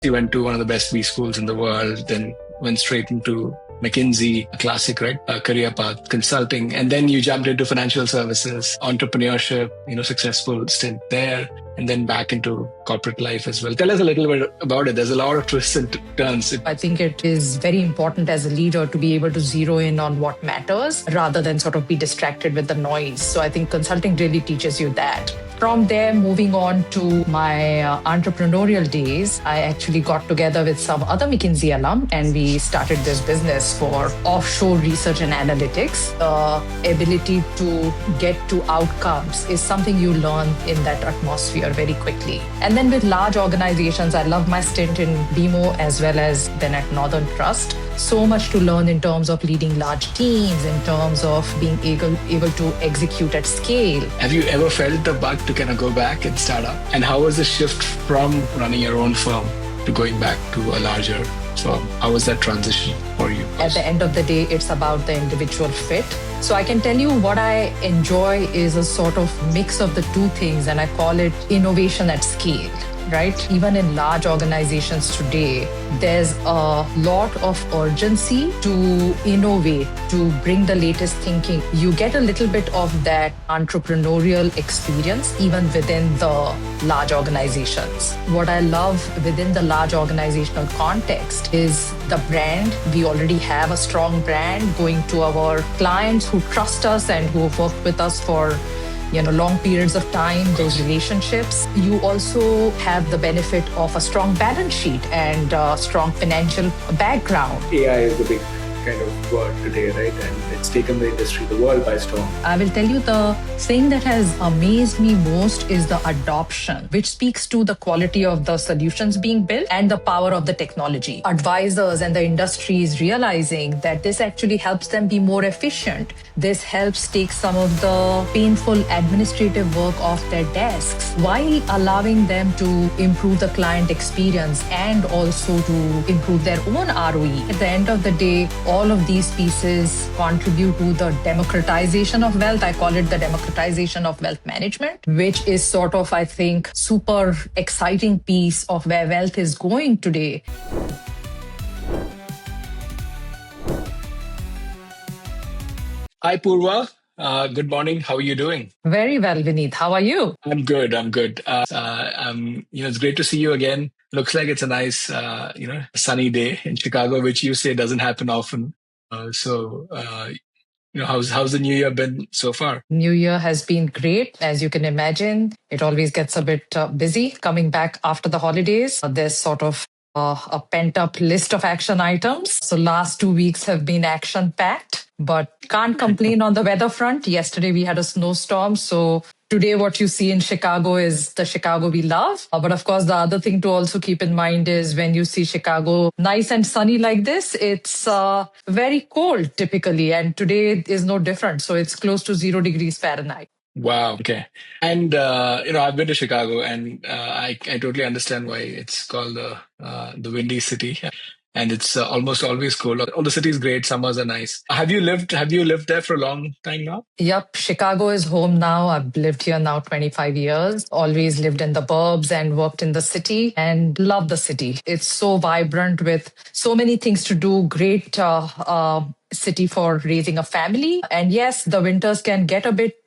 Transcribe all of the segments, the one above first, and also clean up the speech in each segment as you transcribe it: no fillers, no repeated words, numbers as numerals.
He went to one of the best B schools in the world, then went straight into McKinsey, a classic, right? Career path, consulting. And then you jumped into financial services, entrepreneurship, successful stint there, and then back into corporate life as well. Tell us a little bit about it. There's a lot of twists and turns. I think it is very important as a leader to be able to zero in on what matters rather than sort of be distracted with the noise. So I think consulting really teaches you that. From there, moving on to my entrepreneurial days, I actually got together with some other McKinsey alum and we started this business for offshore research and analytics. The ability to get to outcomes is something you learn in that atmosphere very quickly. And then with large organizations, I love my stint in BMO as well as then at Northern Trust. So much to learn in terms of leading large teams, in terms of being able to execute at scale. Have you ever felt the bug to kind of go back and start up? And how was the shift from running your own firm to going back to a larger firm? How was that transition for you? At the end of the day, it's about the individual fit. So I can tell you what I enjoy is a sort of mix of the two things, and I call it innovation at scale. Right? Even in large organizations today, there's a lot of urgency to innovate, to bring the latest thinking. You get a little bit of that entrepreneurial experience even within the large organizations. What I love within the large organizational context is the brand. We already have a strong brand going to our clients who trust us and who have worked with us for long periods of time, those relationships. You also have the benefit of a strong balance sheet and a strong financial background. AI is the big kind of word today, right? And it's taken the industry, the world by storm. I will tell you the thing that has amazed me most is the adoption, which speaks to the quality of the solutions being built and the power of the technology. Advisors and the industry is realizing that this actually helps them be more efficient. This helps take some of the painful administrative work off their desks while allowing them to improve the client experience and also to improve their own ROE. At the end of the day, all of these pieces contribute to the democratization of wealth. I call it the democratization of wealth management, which is sort of, I think, super exciting piece of where wealth is going today. Hi, Purva. Good morning. How are you doing? Very well, Vineet. How are you? I'm good. It's great to see you again. Looks like it's a nice, sunny day in Chicago, which you say doesn't happen often. How's the new year been so far? New Year has been great. As you can imagine, it always gets a bit busy coming back after the holidays. There's sort of a pent-up list of action items. So last 2 weeks have been action-packed, but can't complain on the weather front. Yesterday we had a snowstorm, so today what you see in Chicago is the Chicago we love. But of course, the other thing to also keep in mind is when you see Chicago nice and sunny like this, it's very cold typically, and today is no different. So it's close to 0 degrees Fahrenheit. Wow. Okay. And, I've been to Chicago and I totally understand why it's called the Windy City. And it's almost always cold. All the city is great. Summers are nice. Have you lived there for a long time now? Yep. Chicago is home now. I've lived here now 25 years. Always lived in the burbs and worked in the city and love the city. It's so vibrant with so many things to do. Great, city for raising a family. And yes, the winters can get a bit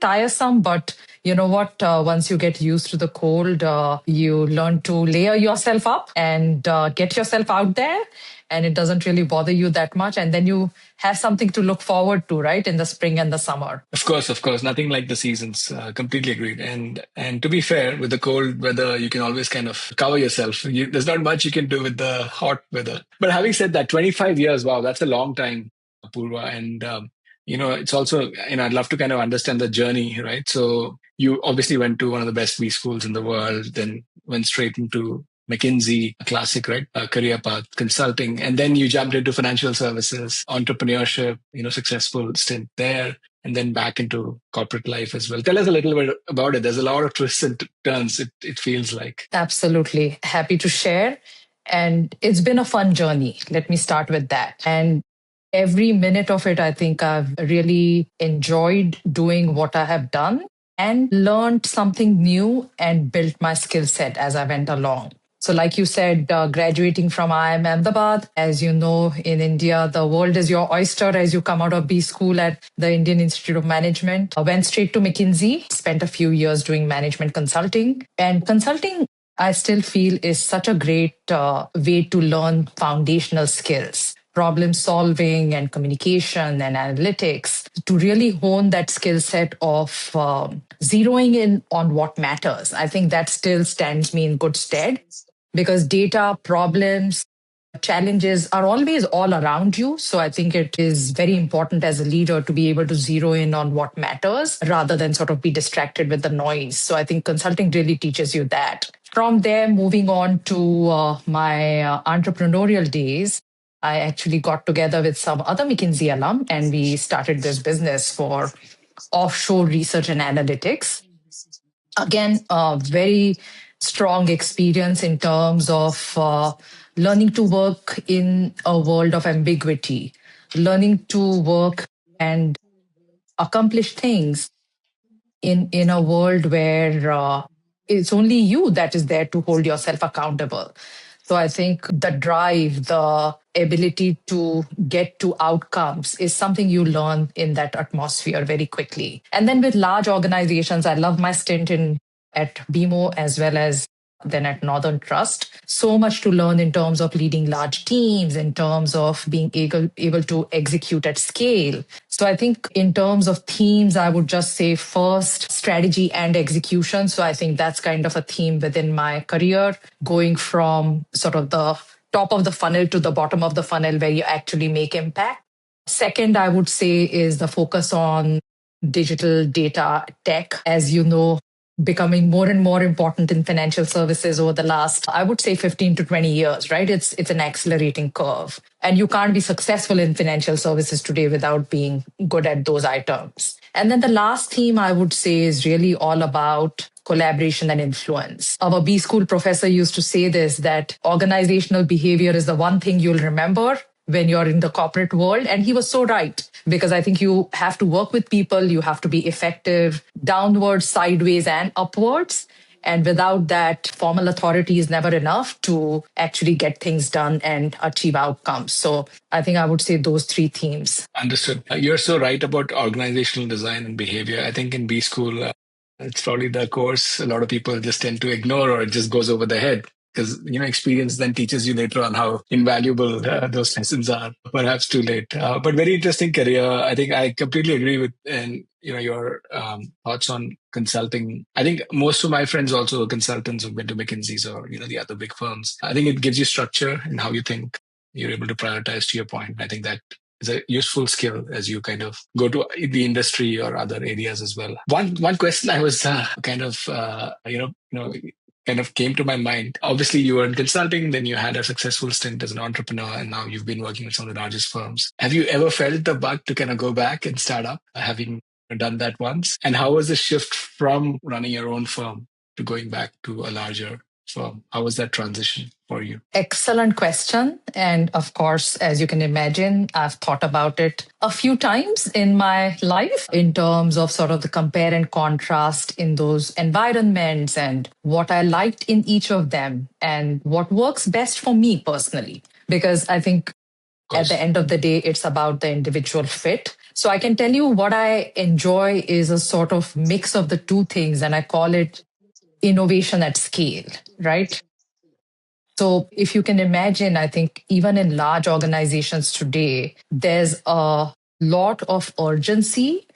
tiresome, but you know what? Once you get used to the cold, you learn to layer yourself up and get yourself out there, and it doesn't really bother you that much. And then you have something to look forward to, right, in the spring and the summer. Of course. Nothing like the seasons. Completely agreed. And to be fair, with the cold weather, you can always kind of cover yourself. There's not much you can do with the hot weather. But having said that, 25 years, wow, that's a long time, Apurva. And, it's also, I'd love to kind of understand the journey, right? So you obviously went to one of the best B schools in the world, then went straight into McKinsey, a classic, right? Career path, consulting. And then you jumped into financial services, entrepreneurship, successful stint there, and then back into corporate life as well. Tell us a little bit about it. There's a lot of twists and turns, it feels like. Absolutely. Happy to share. And it's been a fun journey. Let me start with that. And every minute of it, I think I've really enjoyed doing what I have done and learned something new and built my skill set as I went along. So, like you said, graduating from IIM Ahmedabad, as you know, in India, the world is your oyster as you come out of B school at the Indian Institute of Management. I went straight to McKinsey, spent a few years doing management consulting. And consulting, I still feel, is such a great way to learn foundational skills, problem solving and communication and analytics, to really hone that skill set of zeroing in on what matters. I think that still stands me in good stead because data, problems, challenges are always all around you. So I think it is very important as a leader to be able to zero in on what matters rather than sort of be distracted with the noise. So I think consulting really teaches you that. From there, moving on to my entrepreneurial days, I actually got together with some other McKinsey alum and we started this business for offshore research and analytics. Again, a very strong experience in terms of learning to work in a world of ambiguity, learning to work and accomplish things in a world where it's only you that is there to hold yourself accountable. So I think the drive, the ability to get to outcomes is something you learn in that atmosphere very quickly. And then with large organizations, I love my stint in at BMO as well as then at Northern Trust. So much to learn in terms of leading large teams, in terms of being able to execute at scale. So I think in terms of themes, I would just say first, strategy and execution. So I think that's kind of a theme within my career, going from sort of the top of the funnel to the bottom of the funnel where you actually make impact. Second, I would say is the focus on digital data tech. As you know, becoming more and more important in financial services over the last, I would say 15 to 20 years, right? It's an accelerating curve. And you can't be successful in financial services today without being good at those items. And then the last theme I would say is really all about collaboration and influence. Our B school professor used to say this, that organizational behavior is the one thing you'll remember when you're in the corporate world. And he was so right, because I think you have to work with people, you have to be effective downwards, sideways, and upwards. And without that, formal authority is never enough to actually get things done and achieve outcomes. So I think I would say those three themes. Understood. You're so right about organizational design and behavior. I think in B school, it's probably the course a lot of people just tend to ignore, or it just goes over their head. Because experience then teaches you later on how invaluable those lessons are. Perhaps too late, but very interesting career. I think I completely agree with and your thoughts on consulting. I think most of my friends also are consultants who've been to McKinsey's or the other big firms. I think it gives you structure in how you think. You're able to prioritize. To your point, I think that is a useful skill as you kind of go to the industry or other areas as well. One question I was kind of came to my mind. Obviously, you were in consulting, then you had a successful stint as an entrepreneur, and now you've been working with some of the largest firms. Have you ever felt the bug to kind of go back and start up, having done that once? And how was the shift from running your own firm to going back to a larger firm? How was that transition for you? Excellent question. And of course, as you can imagine, I've thought about it a few times in my life in terms of sort of the compare and contrast in those environments and what I liked in each of them and what works best for me personally. Because I think at the end of the day, it's about the individual fit. So I can tell you what I enjoy is a sort of mix of the two things, and I call it innovation at scale, right? So if you can imagine, I think even in large organizations today, there's a lot of urgency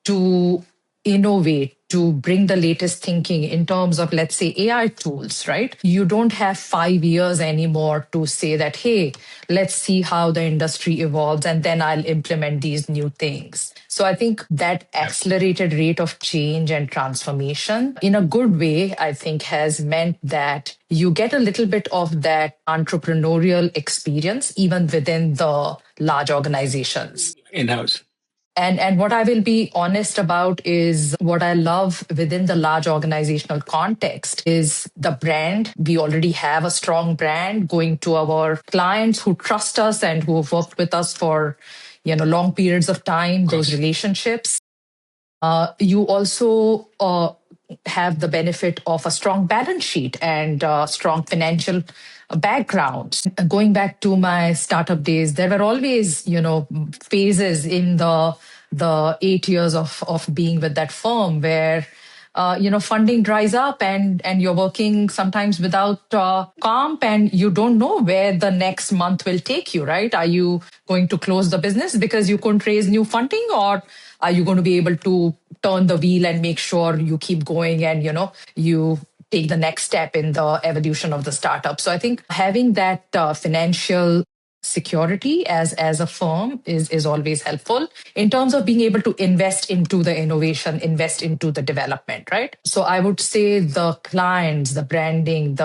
to innovate, to bring the latest thinking in terms of, let's say, AI tools, right? You don't have 5 years anymore to say that, hey, let's see how the industry evolves and then I'll implement these new things. So I think that accelerated rate of change and transformation in a good way, I think has meant that you get a little bit of that entrepreneurial experience even within the large organizations. In-house. And what I will be honest about is what I love within the large organizational context is the brand. We already have a strong brand going to our clients who trust us and who have worked with us for long periods of time, those relationships. You also have the benefit of a strong balance sheet and strong financial background. Going back to my startup days, there were always, phases in the 8 years of being with that firm where funding dries up and you're working sometimes without comp and you don't know where the next month will take you, right? Are you going to close the business because you couldn't raise new funding, or are you going to be able to turn the wheel and make sure you keep going and, you take the next step in the evolution of the startup? So I think having that financial security as a firm is always helpful in terms of being able to invest into the innovation, invest into the development, right? So I would say the clients, the branding,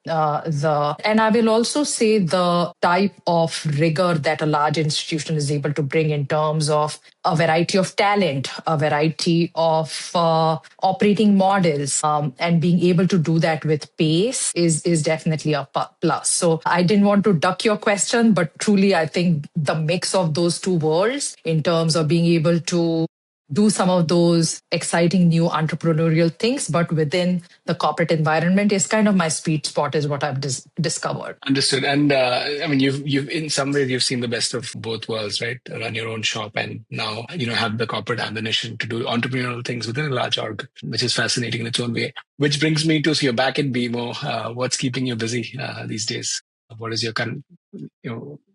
and I will also say the type of rigor that a large institution is able to bring in terms of a variety of talent, a variety of operating models, and being able to do that with pace is definitely a plus. So I didn't want to duck your question, but truly I think the mix of those two worlds in terms of being able to do some of those exciting new entrepreneurial things, but within the corporate environment is kind of my sweet spot, is what I've discovered. Understood. And I mean, you've in some ways you've seen the best of both worlds, right? Run your own shop and now have the corporate ambition to do entrepreneurial things within a large org, which is fascinating in its own way. Which brings me to, so you're back at BMO. What's keeping you busy these days? What is your current?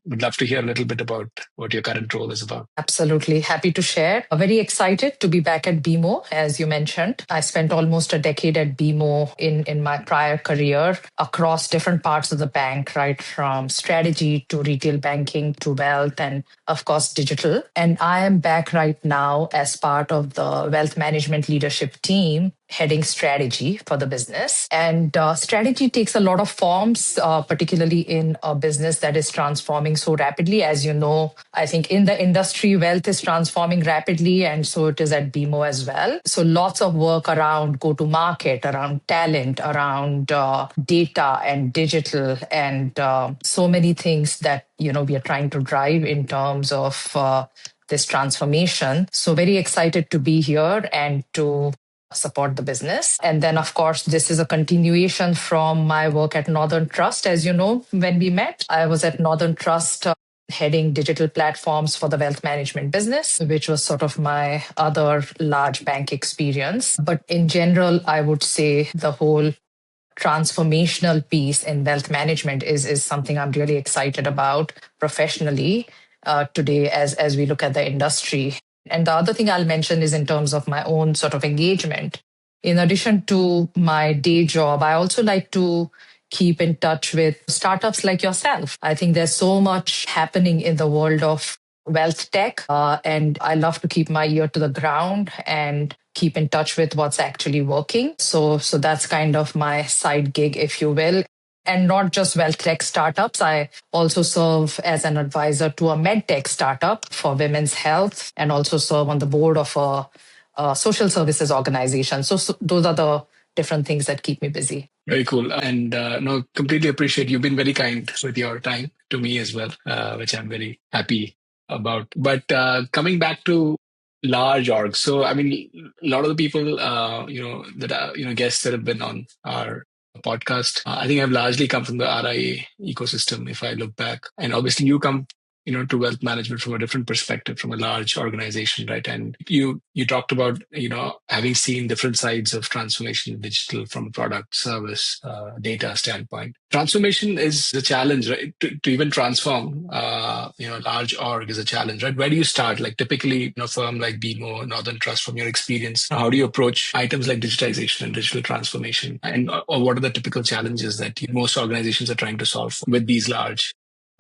Would love to hear a little bit about what your current role is about. Absolutely. Happy to share. Very excited to be back at BMO, as you mentioned. I spent almost a decade at BMO in my prior career across different parts of the bank, right from strategy to retail banking to wealth and, of course, digital. And I am back right now as part of the wealth management leadership team heading strategy for the business. And strategy takes a lot of forms, particularly in a business that is transforming so rapidly. As you know, I think in the industry, wealth is transforming rapidly, and so it is at BMO as well. So lots of work around go-to-market, around talent, around data and digital, and so many things that, we are trying to drive in terms of this transformation. So very excited to be here and to support the business. And then, of course, this is a continuation from my work at Northern Trust. As you know, when we met, I was at Northern Trust heading digital platforms for the wealth management business, which was sort of my other large bank experience. But in general, I would say the whole transformational piece in wealth management is something I'm really excited about professionally today as we look at the industry. And the other thing I'll mention is in terms of my own sort of engagement. In addition to my day job, I also like to keep in touch with startups like yourself. I think there's so much happening in the world of wealth tech, and I love to keep my ear to the ground and keep in touch with what's actually working. So that's kind of my side gig, if you will. And not just wealth tech startups. I also serve as an advisor to a medtech startup for women's health and also serve on the board of a social services organization. So those are the different things that keep me busy. Very cool. And no, completely appreciate you've been very kind with your time to me as well, which I'm very happy about. But coming back to large orgs. So, I mean, a lot of the people, that guests that have been on our podcast, I think I've largely come from the RIA ecosystem, if I look back. And obviously you come, to wealth management from a different perspective, from a large organization, right? And you talked about, having seen different sides of transformation in digital from a product, service, data standpoint. Transformation is a challenge, right? To even transform, large org is a challenge, right? Where do you start? Like typically, a firm like BMO, Northern Trust, from your experience, how do you approach items like digitization and digital transformation? And or what are the typical challenges that most organizations are trying to solve with these large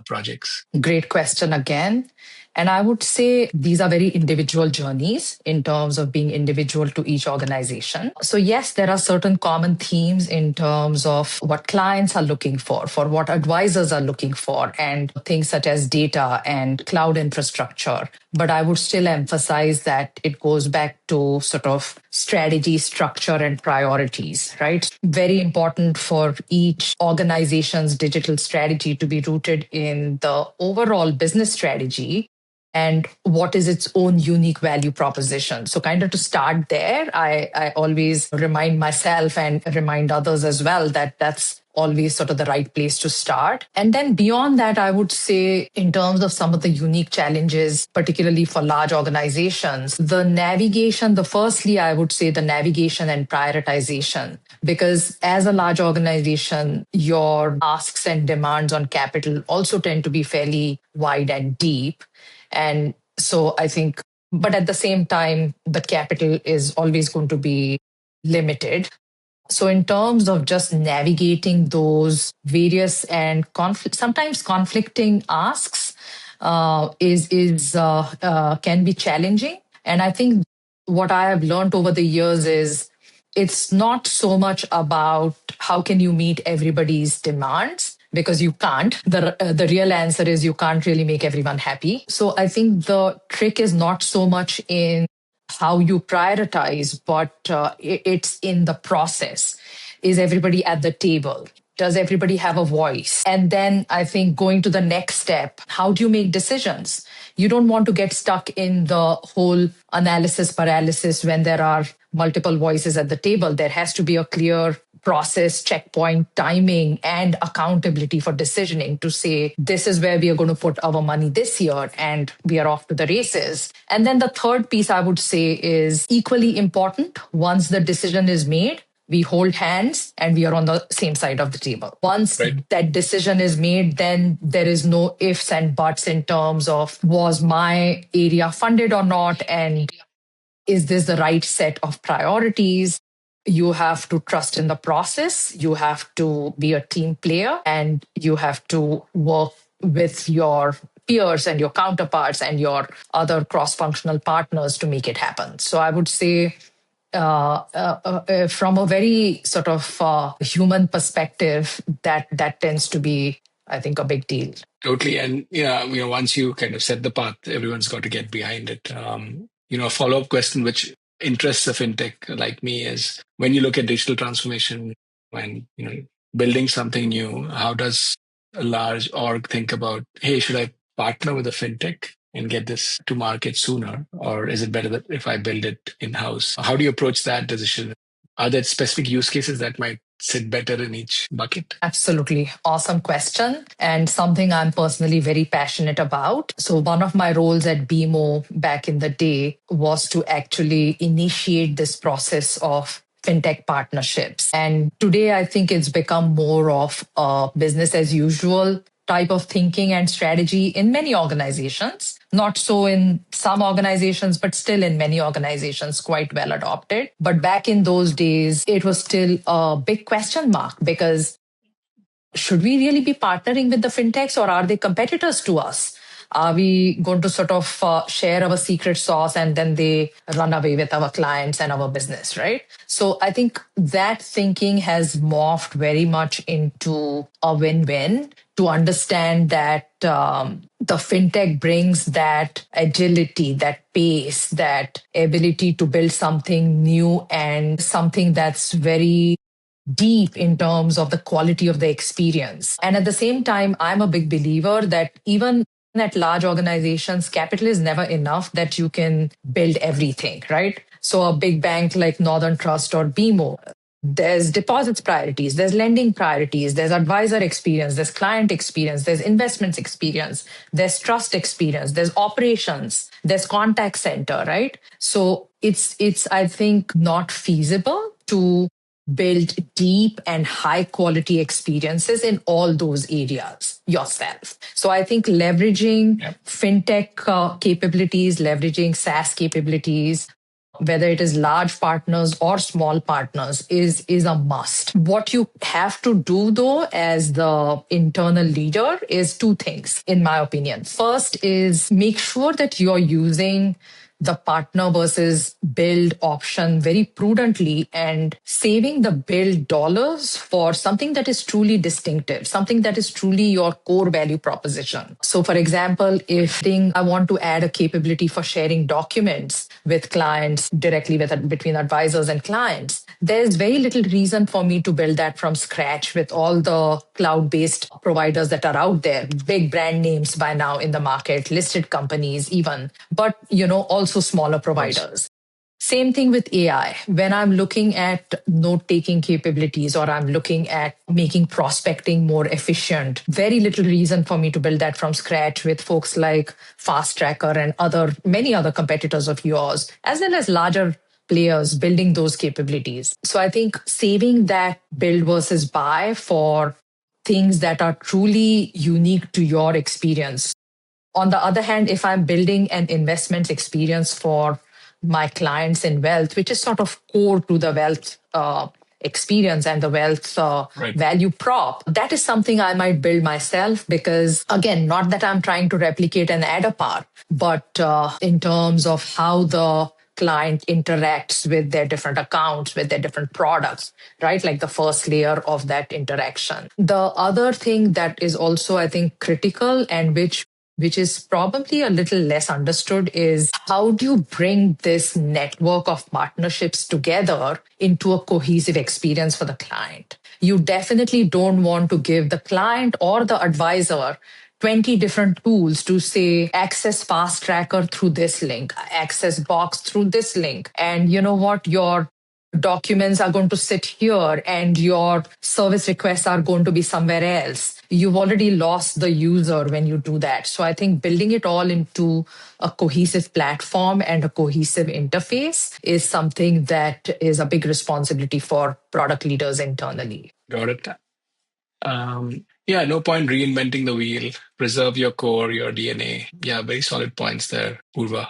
projects? Great question again. And I would say these are very individual journeys in terms of being individual to each organization. So yes, there are certain common themes in terms of what clients are looking for what advisors are looking for, and things such as data and cloud infrastructure. But I would still emphasize that it goes back to sort of strategy, structure, and priorities, right? Very important for each organization's digital strategy to be rooted in the overall business strategy, and what is its own unique value proposition. So kind of to start there, I always remind myself and remind others as well that that's always sort of the right place to start. And then beyond that, I would say in terms of some of the unique challenges, particularly for large organizations, the navigation, the firstly, I would say the navigation and prioritization, because as a large organization, your asks and demands on capital also tend to be fairly wide and deep. And so I think, but at the same time, the capital is always going to be limited. So in terms of just navigating those various and sometimes conflicting asks, can be challenging. And I think what I have learned over the years is it's not so much about how can you meet everybody's demands, because you can't. The real answer is you can't really make everyone happy. So I think the trick is not so much in how you prioritize, but it's in the process. Is everybody at the table? Does everybody have a voice? And then I think going to the next step, how do you make decisions? You don't want to get stuck in the whole analysis paralysis when there are multiple voices at the table. There has to be a clear process, checkpoint, timing, and accountability for decisioning to say, this is where we are going to put our money this year, and we are off to the races. And then the third piece I would say is equally important. Once the decision is made, we hold hands and we are on the same side of the table. Once that decision is made, then there is no ifs and buts in terms of was my area funded or not, and is this the right set of priorities? You have to trust in the process. You have to be a team player, and you have to work with your peers and your counterparts and your other cross-functional partners to make it happen. So I would say from a very sort of human perspective, that tends to be, I think, a big deal. Totally. And, once you kind of set the path, everyone's got to get behind it. A follow-up question, which interests a fintech like me, is when you look at digital transformation, when, building something new, how does a large org think about, hey, should I partner with a fintech and get this to market sooner? Or is it better that if I build it in-house? How do you approach that decision? Are there specific use cases that might sit better in each bucket? Absolutely. Awesome question. And something I'm personally very passionate about. So one of my roles at BMO back in the day was to actually initiate this process of fintech partnerships. And today, I think it's become more of a business as usual type of thinking and strategy in many organizations. Not so in some organizations, but still in many organizations, quite well adopted. But back in those days, it was still a big question mark, because should we really be partnering with the fintechs, or are they competitors to us? Are we going to sort of share our secret sauce and then they run away with our clients and our business, right? So I think that thinking has morphed very much into a win-win, to understand that the fintech brings that agility, that pace, that ability to build something new and something that's very deep in terms of the quality of the experience. And at the same time, I'm a big believer that even at large organizations, capital is never enough that you can build everything, right? So a big bank like Northern Trust or BMO, there's deposits priorities, there's lending priorities, there's advisor experience, there's client experience, there's investments experience, there's trust experience, there's operations, there's contact center, right? So it's I think, not feasible to build deep and high quality experiences in all those areas yourself. So I think leveraging fintech capabilities, leveraging SaaS capabilities, whether it is large partners or small partners, is a must. What you have to do, though, as the internal leader is two things, in my opinion. First is make sure that you're using the partner versus build option very prudently and saving the build dollars for something that is truly distinctive, something that is truly your core value proposition. So, for example, if I want to add a capability for sharing documents with clients directly between advisors and clients, there's very little reason for me to build that from scratch with all the cloud-based providers that are out there, big brand names by now in the market, listed companies even, but also smaller providers. Same thing with AI. When I'm looking at note-taking capabilities or I'm looking at making prospecting more efficient, very little reason for me to build that from scratch with folks like Fast Tracker and many other competitors of yours, as well as larger players building those capabilities. So I think saving that build versus buy for things that are truly unique to your experience. On the other hand, if I'm building an investment experience for my clients in wealth, which is sort of core to the wealth experience and the wealth value prop, that is something I might build myself because, again, not that I'm trying to replicate an ADAPAR, but in terms of how the client interacts with their different accounts, with their different products, right? Like the first layer of that interaction. The other thing that is also, I think, critical and which is probably a little less understood is how do you bring this network of partnerships together into a cohesive experience for the client? You definitely don't want to give the client or the advisor 20 different tools to say, access Fast Tracker through this link, access Box through this link. And you know what? Your documents are going to sit here and your service requests are going to be somewhere else. You've already lost the user when you do that. So I think building it all into a cohesive platform and a cohesive interface is something that is a big responsibility for product leaders internally. Got it. Yeah, no point reinventing the wheel. Preserve your core, your DNA. Yeah, very solid points there, Purva.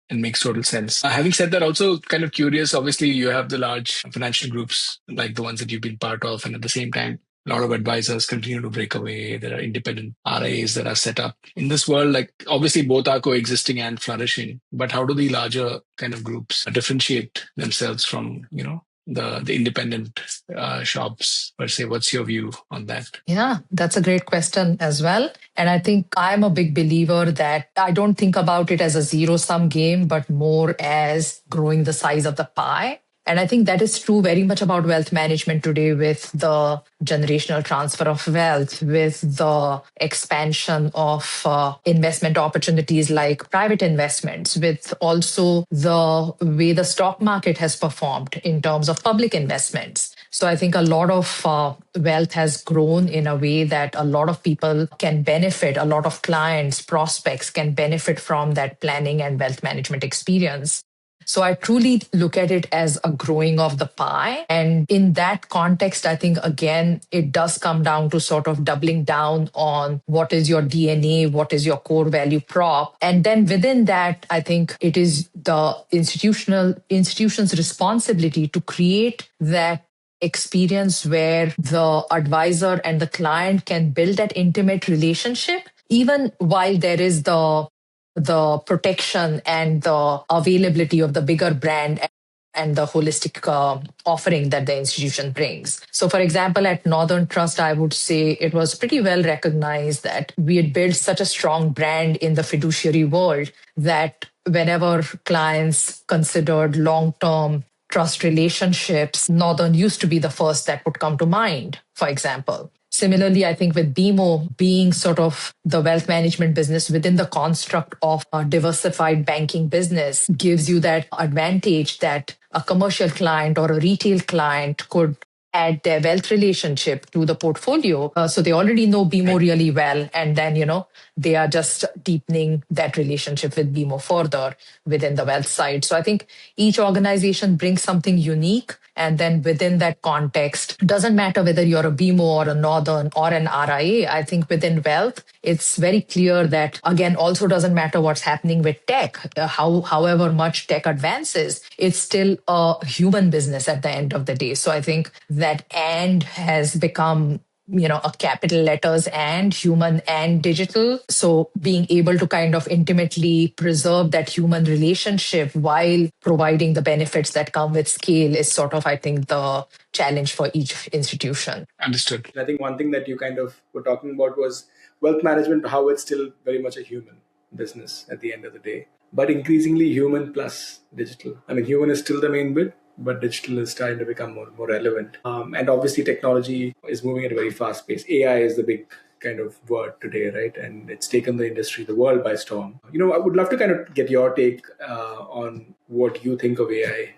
And makes total sense. Having said that, also kind of curious, obviously you have the large financial groups like the ones that you've been part of. And at the same time, a lot of advisors continue to break away. There are independent RIAs that are set up. In this world, like obviously both are coexisting and flourishing. But how do the larger kind of groups differentiate themselves from, the independent shops per se? What's your view on that? Yeah, that's a great question as well. And I think I'm a big believer that I don't think about it as a zero-sum game, but more as growing the size of the pie. And I think that is true very much about wealth management today with the generational transfer of wealth, with the expansion of investment opportunities like private investments, with also the way the stock market has performed in terms of public investments. So I think a lot of wealth has grown in a way that a lot of people can benefit, a lot of clients, prospects can benefit from that planning and wealth management experience. So I truly look at it as a growing of the pie. And in that context, I think, again, it does come down to sort of doubling down on what is your DNA, what is your core value prop. And then within that, I think it is the institution's responsibility to create that experience where the advisor and the client can build that intimate relationship, even while there is the protection and the availability of the bigger brand and the holistic offering that the institution brings. So, for example, at Northern Trust, I would say it was pretty well recognized that we had built such a strong brand in the fiduciary world that whenever clients considered long-term trust relationships, Northern used to be the first that would come to mind, for example. Similarly, I think with BMO being sort of the wealth management business within the construct of a diversified banking business gives you that advantage that a commercial client or a retail client could add their wealth relationship to the portfolio. So they already know BMO really well. And then, they are just deepening that relationship with BMO further within the wealth side. So I think each organization brings something unique. And then within that context, doesn't matter whether you're a BMO or a Northern or an RIA. I think within wealth, it's very clear that, again, also doesn't matter what's happening with tech. However much tech advances, it's still a human business at the end of the day. So I think that and has become a capital letters and human and digital. So being able to kind of intimately preserve that human relationship while providing the benefits that come with scale is sort of, I think, the challenge for each institution. Understood. I think one thing that you kind of were talking about was wealth management, how it's still very much a human business at the end of the day, but increasingly human plus digital. I mean, human is still the main bit, but digital is starting to become more relevant. And obviously, technology is moving at a very fast pace. AI is the big kind of word today, right? And it's taken the industry, the world by storm. I would love to kind of get your take on what you think of AI.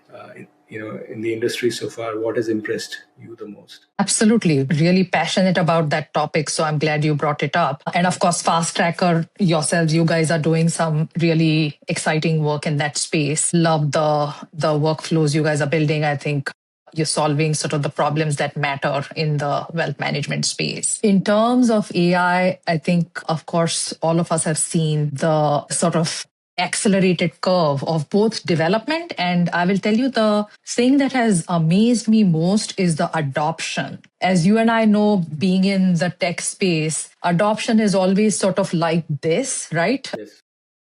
In the industry so far, what has impressed you the most? Absolutely. Really passionate about that topic. So I'm glad you brought it up. And of course, Fast Tracker yourselves, you guys are doing some really exciting work in that space. Love the workflows you guys are building. I think you're solving sort of the problems that matter in the wealth management space. In terms of AI, I think, of course, all of us have seen the sort of accelerated curve of both development. And I will tell you, the thing that has amazed me most is the adoption. As you and I know, being in the tech space, adoption is always sort of like this, right? Yes.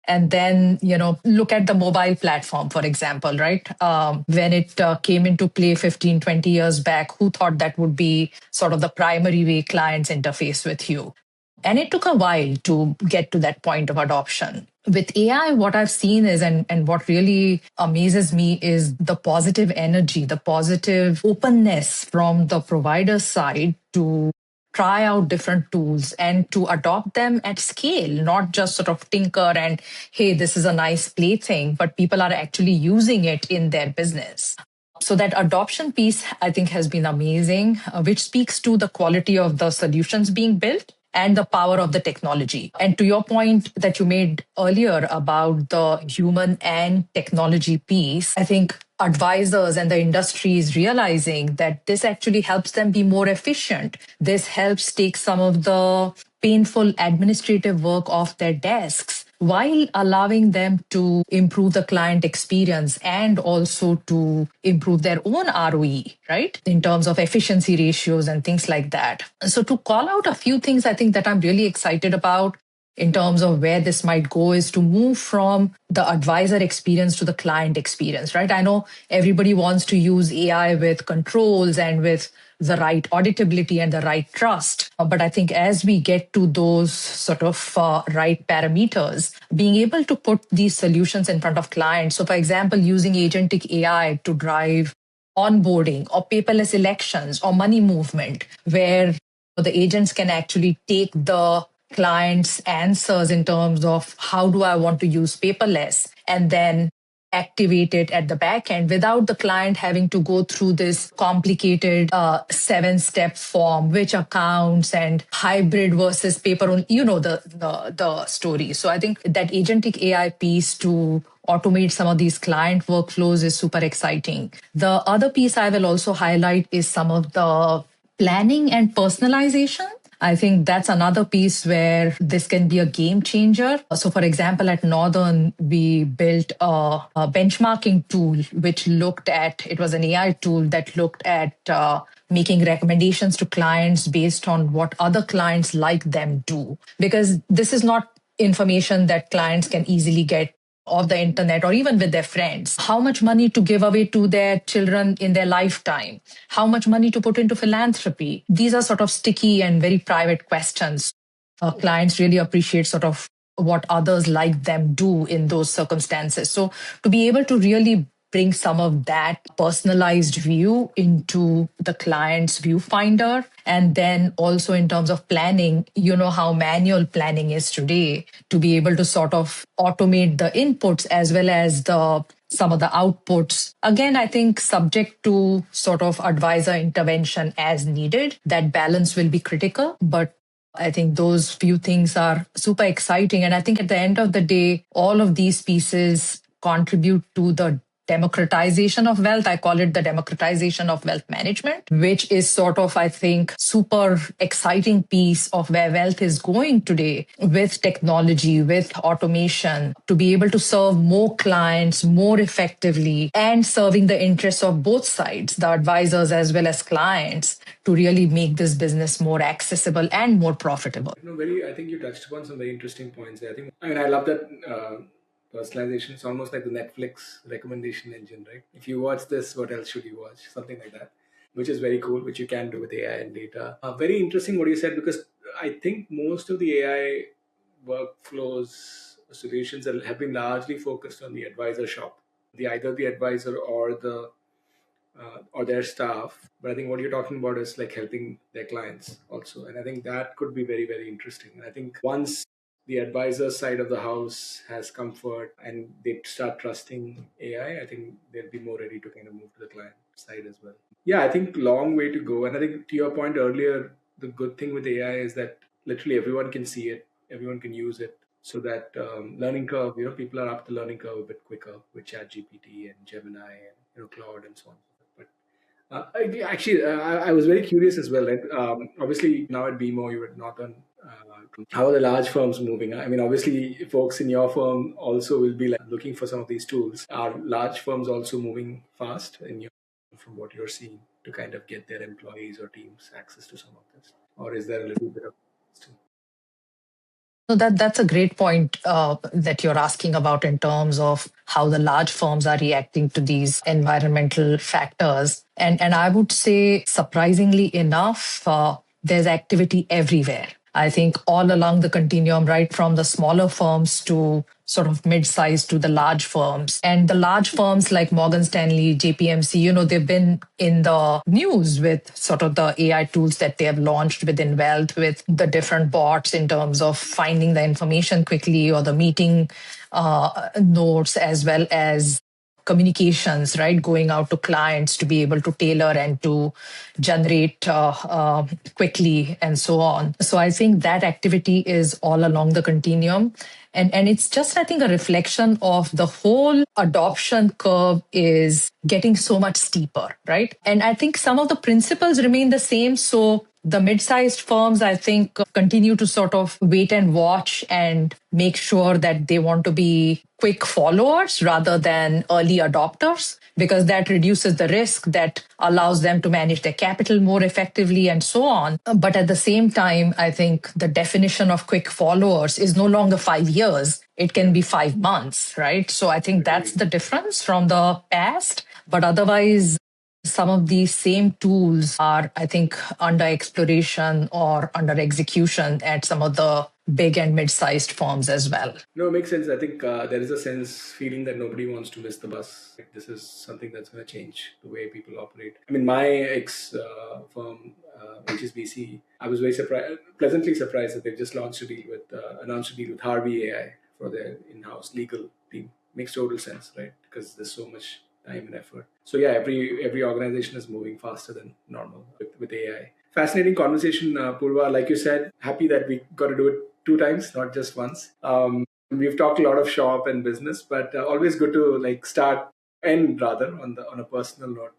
And then, look at the mobile platform, for example, right? When it came into play 15, 20 years back, who thought that would be sort of the primary way clients interface with you? And it took a while to get to that point of adoption. With AI, what I've seen is, and what really amazes me is the positive energy, the positive openness from the provider side to try out different tools and to adopt them at scale, not just sort of tinker and, hey, this is a nice plaything, but people are actually using it in their business. So that adoption piece, I think, has been amazing, which speaks to the quality of the solutions being built and the power of the technology. And to your point that you made earlier about the human and technology piece, I think advisors and the industry is realizing that this actually helps them be more efficient. This helps take some of the painful administrative work off their desks, while allowing them to improve the client experience and also to improve their own ROE, right? In terms of efficiency ratios and things like that. So to call out a few things, I think that I'm really excited about in terms of where this might go is to move from the advisor experience to the client experience, right? I know everybody wants to use AI with controls and with the right auditability and the right trust. But I think as we get to those sort of right parameters, being able to put these solutions in front of clients. So for example, using agentic AI to drive onboarding or paperless elections or money movement, where the agents can actually take the client's answers in terms of how do I want to use paperless and then activate it at the back end without the client having to go through this complicated 7-step form, which accounts and hybrid versus paper on, the story. So I think that agentic AI piece to automate some of these client workflows is super exciting. The other piece I will also highlight is some of the planning and personalization. I think that's another piece where this can be a game changer. So, for example, at Northern, we built a benchmarking tool, which it was an AI tool that looked at making recommendations to clients based on what other clients like them do. Because this is not information that clients can easily get off the internet or even with their friends. How much money to give away to their children in their lifetime? How much money to put into philanthropy? These are sort of sticky and very private questions. Clients really appreciate sort of what others like them do in those circumstances. So to be able to really bring some of that personalized view into the client's viewfinder. And then also in terms of planning, you know how manual planning is today, to be able to sort of automate the inputs as well as some of the outputs. Again, I think subject to sort of advisor intervention as needed, that balance will be critical. But I think those few things are super exciting. And I think at the end of the day, all of these pieces contribute to the democratization of wealth. I call it the democratization of wealth management, which is sort of, I think, super exciting piece of where wealth is going today with technology, with automation, to be able to serve more clients more effectively and serving the interests of both sides, the advisors as well as clients, to really make this business more accessible and more profitable. I think you touched upon some very interesting points there. I love that personalization. It's almost like the Netflix recommendation engine, right? If you watch this, what else should you watch? Something like that, which is very cool, which you can do with AI and data. Very interesting what you said, because I think most of the AI workflows solutions have been largely focused on the advisor shop, either the advisor or their staff. But I think what you're talking about is like helping their clients also, and I think that could be very, very interesting. And I think once the advisor side of the house has comfort and they start trusting AI, I think they'll be more ready to kind of move to the client side as well. Yeah, I think long way to go. And I think to your point earlier, the good thing with AI is that literally everyone can see it, everyone can use it, so that learning curve, people are up the learning curve a bit quicker with ChatGPT and Gemini and Claude and so on. I was very curious as well, right? Obviously, now at BMO, you were not on. How are the large firms moving? I mean, obviously, folks in your firm also will be like looking for some of these tools. Are large firms also moving fast from what you're seeing to kind of get their employees or teams access to some of this? Or is there a little bit of still? So that's a great point that you're asking about in terms of how the large firms are reacting to these environmental factors. And I would say, surprisingly enough, there's activity everywhere. I think all along the continuum, right from the smaller firms to sort of mid-sized to the large firms. And the large firms like Morgan Stanley, JPMC, they've been in the news with sort of the AI tools that they have launched within Wealth, with the different bots in terms of finding the information quickly, or the meeting notes, as well as communications, right? Going out to clients to be able to tailor and to generate quickly and so on. So I think that activity is all along the continuum. And it's just, I think, a reflection of the whole adoption curve is getting so much steeper, right? And I think some of the principles remain the same. So the mid-sized firms, I think, continue to sort of wait and watch and make sure that they want to be quick followers rather than early adopters, because that reduces the risk, that allows them to manage their capital more effectively and so on. But at the same time, I think the definition of quick followers is no longer 5 years. It can be 5 months, right? So I think that's the difference from the past. But otherwise, some of these same tools are, I think, under exploration or under execution at some of the big and mid-sized firms as well. No, it makes sense. I think there is a feeling that nobody wants to miss the bus. Like, this is something that's going to change the way people operate. I mean, my ex-firm, HSBC, I was very pleasantly surprised that they've just announced a deal with Harvey AI for their in-house legal team. Makes total sense, right? Because there's so much time and effort. So yeah, every organization is moving faster than normal with AI. Fascinating conversation, Purva. Like you said, happy that we got to do it 2 times, not just once. We've talked a lot of shop and business, but always good to end on a personal note.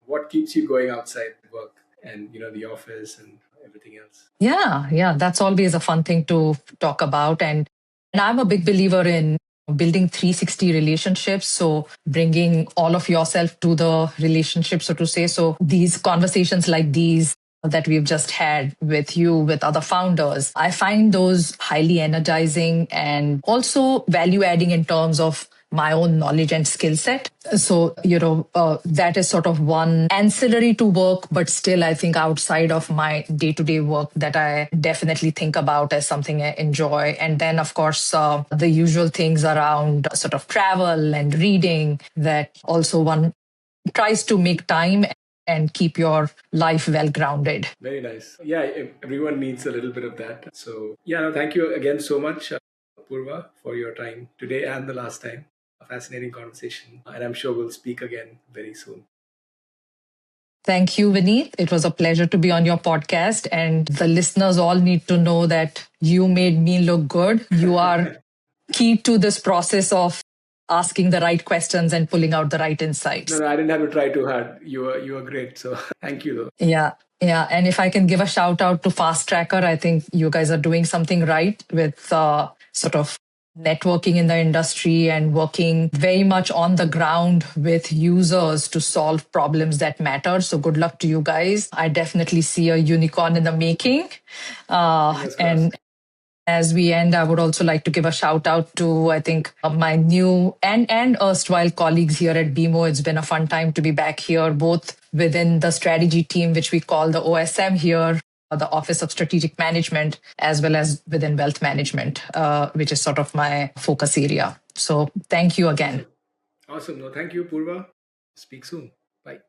What keeps you going outside work and the office and everything else? Yeah, that's always a fun thing to talk about, and I'm a big believer in building 360 relationships. So bringing all of yourself to the relationship, so to say. So these conversations like these that we've just had with you, with other founders, I find those highly energizing and also value adding in terms of my own knowledge and skill set. So, that is sort of one ancillary to work, but still, I think outside of my day-to-day work that I definitely think about as something I enjoy. And then, of course, the usual things around sort of travel and reading that also one tries to make time and keep your life well grounded. Very nice. Yeah, everyone needs a little bit of that. So, thank you again so much, Purva, for your time today and the last time. A fascinating conversation, and I'm sure we'll speak again very soon. Thank you, Vineet. It was a pleasure to be on your podcast, and the listeners all need to know that you made me look good. You are key to this process of asking the right questions and pulling out the right insights. No, I didn't have to try too hard. You were great. So thank you though. Yeah. Yeah. And if I can give a shout out to Fast Tracker, I think you guys are doing something right with sort of networking in the industry and working very much on the ground with users to solve problems that matter. So good luck to you guys. I definitely see a unicorn in the making. And as we end, I would also like to give a shout out to, I think, my new and erstwhile colleagues here at BMO. It's been a fun time to be back here, both within the strategy team, which we call the OSM here, the Office of Strategic Management, as well as within wealth management, which is sort of my focus area. So thank you again. Awesome. No, thank you, Purva. Speak soon. Bye.